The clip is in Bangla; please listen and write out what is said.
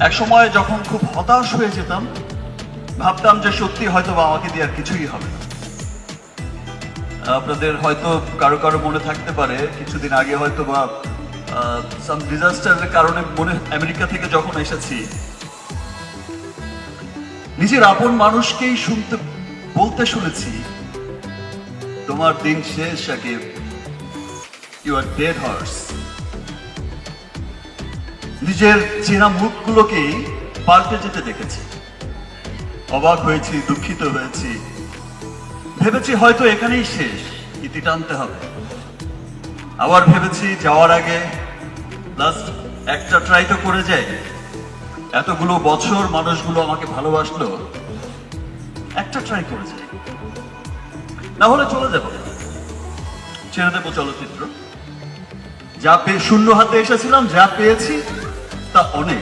এক সময় যখন খুব হতাশ হয়ে যেতাম, ভাবতাম যে সত্যি হয়তো বা আমাকে দিয়ে আর কিছুই হবে না। আপনাদের হয়তো কারো কারো মনে থাকতে পারে কিছুদিন আগে হয়তো বা সাম ডিজাস্টারের কারণে মনে আমেরিকা থেকে যখন এসেছি, নিজের আপন মানুষকেই বলতে শুনেছি, তোমার দিন শেষ, Sakib, you are dead horse. নিজের চেনা মুখগুলোকেই পাল্টে যেতে দেখেছি। অবাক হয়েছি, দুঃখিত হয়েছি, ভেবেছি হয়তো এখানেই শেষ, ইতি টানতে হবে। আবার ভেবেছি যাওয়ার আগে লাস্ট একটা ট্রাই তো করে যাই। এতগুলো বছর মানুষগুলো আমাকে ভালোবাসলো, একটা ট্রাই করে যাই, না হলে চলে যাব, ছেড়ে দেবো চলচ্চিত্র। যা পেয়ে শূন্য হাতে এসেছিলাম, যা পেয়েছি তা অনেক।